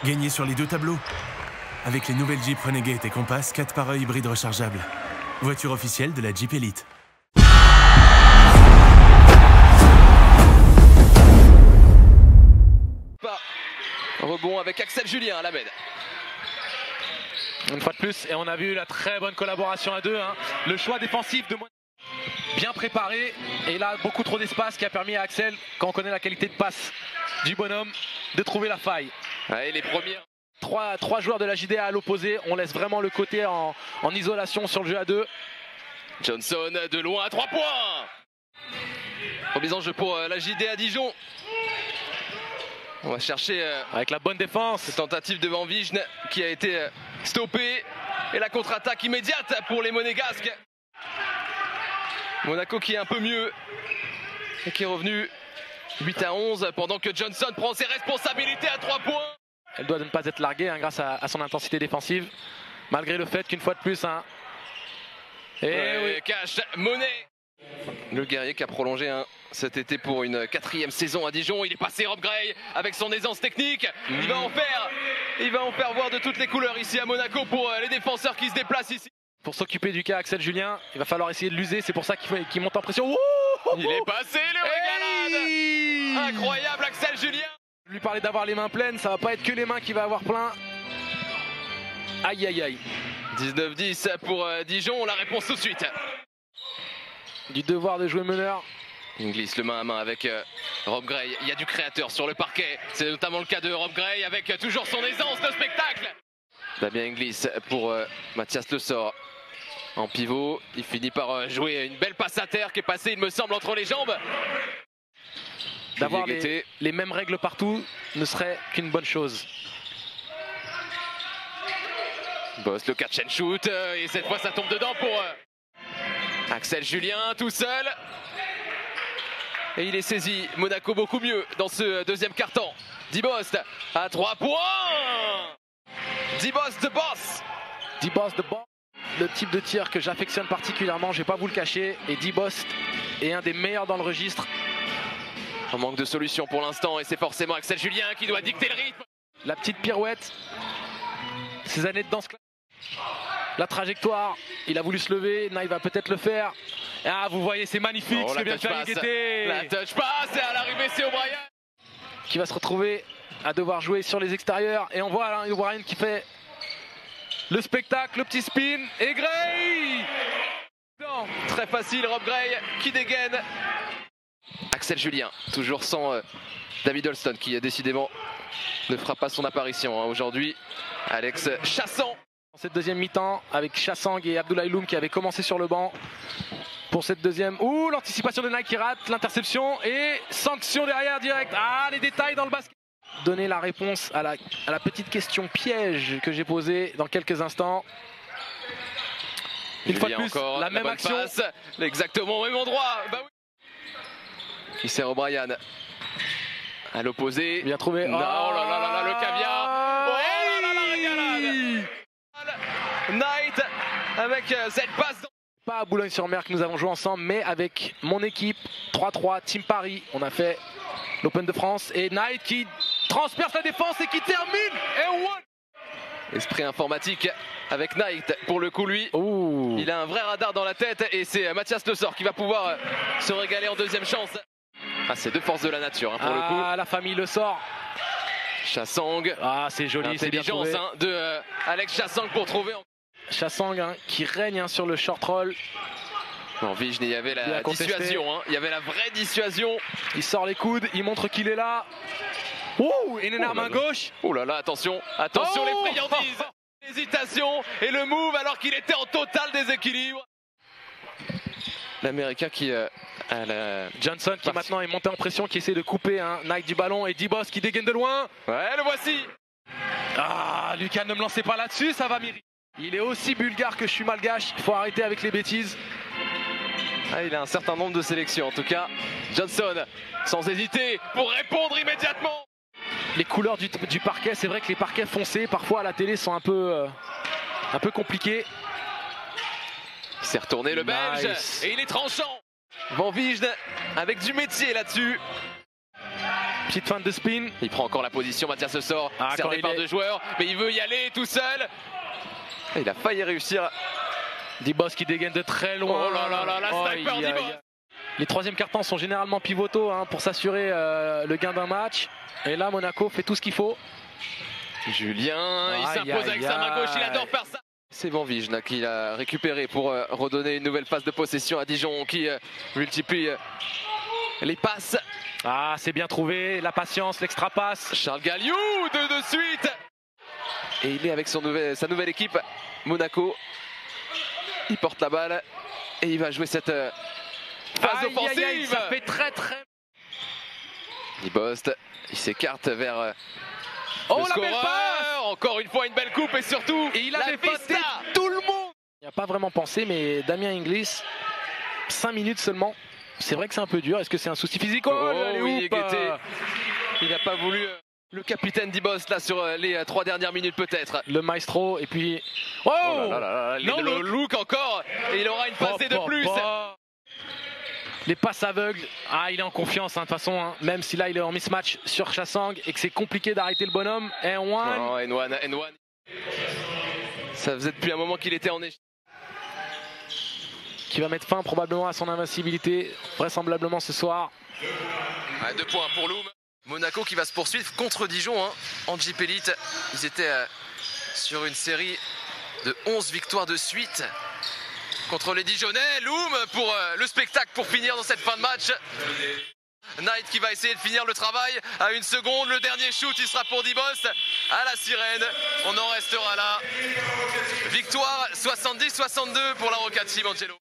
Gagnez sur les deux tableaux. Avec les nouvelles Jeep Renegade et Compass 4x1 hybride rechargeable. Voiture officielle de la Jeep Elite. Rebond avec Axel Julien à la mène. Une fois de plus, et on a vu la très bonne collaboration à deux. Le choix défensif de bien préparé, et là beaucoup trop d'espace qui a permis à Axel, quand on connaît la qualité de passe du bonhomme, de trouver la faille. Ouais, les premières. Trois joueurs de la JDA à l'opposé, on laisse vraiment le côté en isolation sur le jeu à deux. Johnson de loin à 3 points. Remise en jeu pour la JDA Dijon. On va chercher avec la bonne défense. Cette tentative de Van Vigne qui a été stoppée. Et la contre-attaque immédiate pour les Monégasques. Monaco qui est un peu mieux et qui est revenu 8-11 pendant que Johnson prend ses responsabilités à 3 points. Elle doit ne pas être larguée grâce à son intensité défensive, malgré le fait qu'une fois de plus... oui. Cash Monet. Le guerrier qui a prolongé cet été pour une 4e saison à Dijon. Il est passé Rob Gray avec son aisance technique. Il va en faire voir de toutes les couleurs ici à Monaco pour les défenseurs qui se déplacent ici. Pour s'occuper du cas Axel Julien, il va falloir essayer de l'user. C'est pour ça qu'il monte en pression. Il est passé le régalade. Incroyable Axel Julien. Je lui parlais d'avoir les mains pleines. Ça va pas être que les mains qui va avoir plein. Aïe aïe aïe. 19-10 pour Dijon. La réponse tout de suite. Du devoir de jouer meneur. Il glisse le main à main avec Rob Gray. Il y a du créateur sur le parquet. C'est notamment le cas de Rob Gray avec toujours son aisance de spectacle. Damien Inglis pour Mathias Le Sort. En pivot, il finit par jouer une belle passe à terre qui est passée, il me semble, entre les jambes. D'avoir les mêmes règles partout ne serait qu'une bonne chose. Boss le catch and shoot. Et cette fois, ça tombe dedans pour Axel Julien tout seul. Et il est saisi. Monaco beaucoup mieux dans ce deuxième quart-temps. Dibost à 3 points. Dibost the boss. Dibost the boss. Le type de tir que j'affectionne particulièrement, je vais pas vous le cacher. Et Dibost est un des meilleurs dans le registre. On manque de solution pour l'instant et c'est forcément Axel Julien qui doit dicter le rythme. La petite pirouette. Ces années de danse. La trajectoire, il a voulu se lever, Naï va peut-être le faire. Ah, vous voyez, c'est magnifique ce que vient de faire Igueté. La touch pass et à l'arrivée c'est O'Brien. Qui va se retrouver à devoir jouer sur les extérieurs. Et on voit O'Brien qui fait le spectacle, le petit spin. Et Gray. Non, très facile, Rob Gray qui dégaine. Axel Julien, toujours sans David Holston qui décidément ne fera pas son apparition aujourd'hui. Alex Chassang. Dans cette deuxième mi-temps, avec Chassang et Abdoulaye Loum qui avaient commencé sur le banc pour cette deuxième. Ouh, l'anticipation de Nike qui rate, l'interception et sanction derrière direct. Ah, les détails dans le basket. Donner la réponse à la petite question piège que j'ai posée dans quelques instants. Une fois de plus, encore la même action. Passe, exactement au même endroit. Bah oui. Qui sert O'Brien à l'opposé. Bien trouvé. Non, oh là là là, le caviar. Oh là là, la régalade. Knight avec cette passe. Pas à Boulogne-sur-Mer que nous avons joué ensemble, mais avec mon équipe 3-3 Team Paris. On a fait l'Open de France et Knight qui transperce la défense et qui termine. Et one. Esprit informatique avec Knight pour le coup lui. Ouh. Il a un vrai radar dans la tête et c'est Mathias Le Sort qui va pouvoir se régaler en deuxième chance. Ah, c'est deux forces de la nature pour le coup. Ah, la famille Le Sort. Chassang. Ah, c'est joli, c'est bien trouvé. L'intelligence de Alex Chassang pour trouver. Chassang qui règne sur le short roll. En Vigne, il y avait la dissuasion. Il y avait la vraie dissuasion. Il sort les coudes, il montre qu'il est là. Ouh, une énorme main gauche. Oh là là, attention, attention les friandises. L'hésitation et le move alors qu'il était en total déséquilibre. L'Américain qui Johnson qui maintenant est monté en pression, qui essaie de couper Nike du ballon et Dibos qui dégaine de loin. Ouais, le voici. Ah, Lucas, ne me lancez pas là-dessus, ça va mériter. Il est aussi bulgare que je suis malgache, il faut arrêter avec les bêtises. Ah, il a un certain nombre de sélections en tout cas. Johnson, sans hésiter, pour répondre immédiatement. Les couleurs du parquet, c'est vrai que les parquets foncés, parfois à la télé, sont un peu compliqués. Il s'est retourné le Belge et il est tranchant. Van Vigne avec du métier là-dessus. Petite feinte de spin. Il prend encore la position, Mathias se sort, cerné par deux joueurs, mais il veut y aller tout seul. Et il a failli réussir. Dibos qui dégaine de très loin. Oh là là là, la sniper Dibos. Les troisièmes cartons sont généralement pivotaux pour s'assurer le gain d'un match. Et là, Monaco fait tout ce qu'il faut. Julien, il s'impose avec sa main gauche, il adore faire ça. C'est Van Vigne qui l'a récupéré pour redonner une nouvelle phase de possession à Dijon qui multiplie les passes. Ah, c'est bien trouvé, la patience, l'extra passe. Charles Galliou de suite. Et il est avec sa nouvelle équipe, Monaco. Il porte la balle et il va jouer cette phase offensive. Ça fait très. Dibost, il s'écarte vers le scoreur. Encore une fois une belle coupe et surtout il avait passé tout le monde. Il n'y a pas vraiment pensé, mais Damien Inglis, 5 minutes seulement. C'est vrai que c'est un peu dur. Est-ce que c'est un souci physique? Oui, il n'a pas voulu. Le capitaine Dibost là sur les 3 dernières minutes peut-être. Le maestro et puis... le look encore. Et il aura une passée de plus. Les passes aveugles. Ah, il est en confiance de toute façon. Même si là il est en mismatch sur Chassang et que c'est compliqué d'arrêter le bonhomme. N1. Ça faisait depuis un moment qu'il était en échec. Qui va mettre fin probablement à son invincibilité, vraisemblablement ce soir. 2 points pour Loum. Monaco qui va se poursuivre contre Dijon en Jeep Elite. Ils étaient sur une série de 11 victoires de suite contre les Dijonnais. Loum pour le spectacle pour finir dans cette fin de match. Knight qui va essayer de finir le travail à 1 seconde. Le dernier shoot, il sera pour Dibost à la sirène. On en restera là. Victoire 70-62 pour la Rocca Team Angelo.